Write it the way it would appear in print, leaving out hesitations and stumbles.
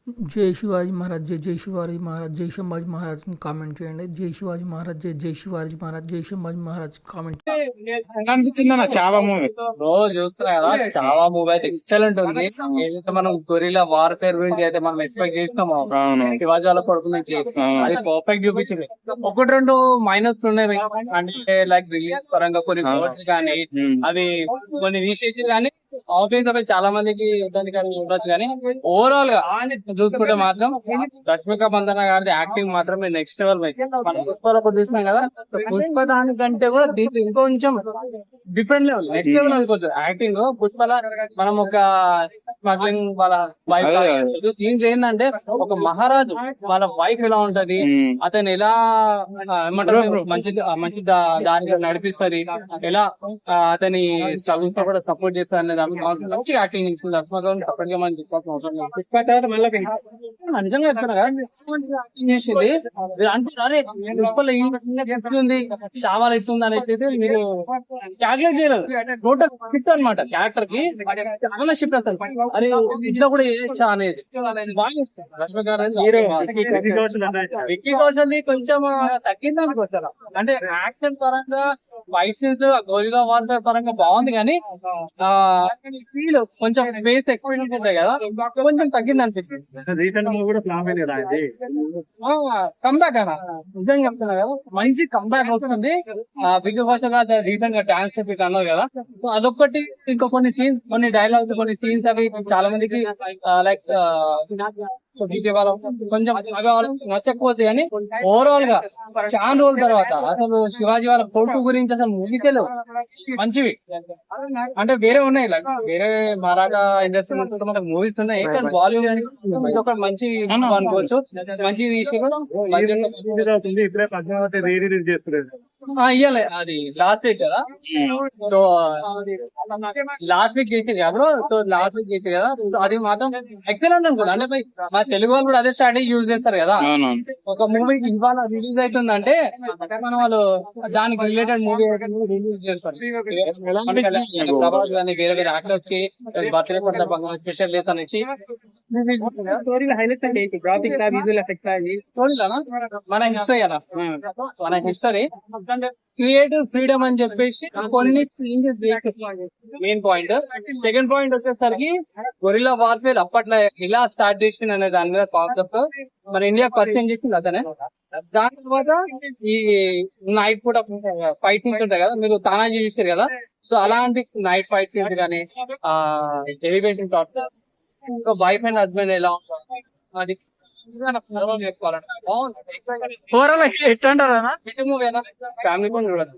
జై శివాజీ మహారాజ్, జై జై శివాజీ మహారాజ్, జై సంభాజీ మహారాజ్ కామెంట్ చేయండి. జై శివాజీ మహారాజ్, జై జై శివాజీ మహారాజ్, జై సంభాజీ మహారాజ్ కామెంట్. ఎలా అనిపించింది అన్న చావా మూవీ? రోజు చూస్తున్నా కదా, చాలా మూవీ అయితే ఎక్సలెంట్ ఉంది. ఏదైతే మనం గొరిల్లా వార్ఫేర్ గురించి అయితే మనం ఎక్స్పెక్ట్ చేసినామో అవును. శివాజీ వాళ్ళ కొడుకు నుంచి అది పర్ఫెక్ట్ చూపించింది. ఒకటి రెండు మైనస్ ఉన్నాయి అంటే లైక్ రిలీజ్ పరంగా కొన్ని కోర్స్ కానీ అవి కొన్ని తీసేసి కానీ ఆఫీస్ అవి చాలా మందికి దానికి ఉండొచ్చు. కానీ ఓవరాల్ గా చూసుకుంటే మాత్రం రష్మిక మందన గారి యాక్టింగ్ మాత్రం నెక్స్ట్ లెవెల్. మనం పుష్పలో చూసినాం కదా, పుష్ప దానికంటే కూడా దీంట్లో ఇంకొంచెం డిఫరెంట్ లెవెల్, నెక్స్ట్ లెవెల్ అనుకోవచ్చు యాక్టింగ్. పుష్పల మనం ఒక స్మగ్లింగ్ వాళ్ళ వైఫ్ దీంట్లో ఏంటంటే ఒక మహారాజు వాళ్ళ వైఫ్ ఎలా ఉంటది, అతను ఎలా ఏమంటారు మంచి మంచి దారిలో నడిపిస్తుంది, ఎలా అతని స్ట్రగుల్స్ తో కూడా సపోర్ట్ చేస్తారు అనేది మంచి యాక్టింగ్ ఇస్తుంది. సపరేట్ గా మనం చెప్పాల్సిన అవసరం లేదు. పుష్ప తర్వాత మళ్ళీ నిజంగా చెప్తున్నా కదా, యాక్టింగ్ చేసింది అంటున్నారు పుష్పలో ఉంది చాలా ఇస్తుంది అనేసి మీరు క్యాల్కులేట్ చేయలేదు. టోటల్ షిఫ్ట్ అనమాట క్యారెక్టర్ కి, చాలా షిఫ్ట్ అసలు. అరే ఇంట్లో కూడా చేయొచ్చా అనేది బాగా రష్మిక గారు విక్కీ కౌశల్ కొంచెం తగ్గింది అనుకోవచ్చు. అంటే యాక్షన్ పరంగా ఫైట్ సీన్స్ గోరిల్లా వార్ఫేర్ పరంగా బాగుంది, కానీ ఫీల్ కొంచెం ఫేస్ ఎక్స్పీరియన్స్ ఉంటాయి కదా, కొంచెం తగ్గింది అనిపిస్తుంది. రీసెంట్ మూవీ కూడా ఫ్లాప్ అయింది కదా ఇది. కంబ్యాక్ అన్న నిజంగా చెప్తున్నా కదా, మంచి కంబ్యాక్ వస్తుంది. విక్కీ కౌశల్ గారు రీసెంట్ గా డాన్స్ చెప్పి అన్నారు కదా, సో అదొక్కటి. ఇంకా కొన్ని సీన్స్, కొన్ని డైలాగ్స్, కొన్ని సీన్స్ అవి చాలా మందికి లైక్ కొంచెం అవి నచ్చకపోతే, కానీ ఓవరాల్ గా చాలా రోజుల తర్వాత అసలు శివాజీ వాళ్ళ కొడుకు గురించి అసలు మూవీకే లేవు మంచివి. అంటే వేరే ఉన్నాయి, లైక్ వేరే మరాఠా ఇండస్ట్రీ మనకు మూవీస్ ఉన్నాయి, కానీ బాలీవుడ్ ఒక మంచి అనుకోవచ్చు. మంచి ఇప్పుడే పద్మావతి రీ రిలీజ్ చేస్తున్నారు. ఇయ్యాలి అది లాస్ట్ వీక్ కదా, సో లాస్ట్ వీక్ చేసేది కదా, సో లాస్ట్ వీక్ చేసేది కదా, సో అది మాత్రం ఎక్సలెంట్ అనుకోండి. అంటే మా తెలుగు వాళ్ళు కూడా అదే స్ట్రాటజీ యూజ్ చేస్తారు కదా, ఒక మూవీ ఇవాళ రిలీజ్ అవుతుందంటే మన వాళ్ళు దానికి రిలేటెడ్ మూవీ రిలీజ్ చేస్తారు. ప్రభాస్ కానీ వేరే వేరే యాక్టర్స్ కి బర్త్డే సందర్భంగా స్పెషల్ డేస్ అనేసి మన హిస్టరీ అన్న, మన హిస్టరీ క్రియేటివ్ ఫ్రీడమ్ అని చెప్పేసి కొన్ని మెయిన్ పాయింట్. సెకండ్ పాయింట్ వచ్చేసరికి గొరిల్లా వార్ఫేర్ అప్పట్లో ఎలా స్టార్ట్ చేసింది అనే దాని మీద కాన్సెప్ట్ మన ఇండియా పరిచయం చేసింది అతనే. దాని తర్వాత ఈ నైట్ పూట ఫైట్ సీన్స్ ఉంటాయి కదా, మీరు తానాజీ చూసారు కదా, సో అలాంటి నైట్ ఫైట్ సీన్స్ కానీ ఎలివేషన్ థాట్స్, ఇంకా వైఫ్ అండ్ హస్బెండ్ ఎలా ఉంటారు అది చేసుకోవాలంటే బాగుంది. ఫ్యామిలీ కూడా చూడదు.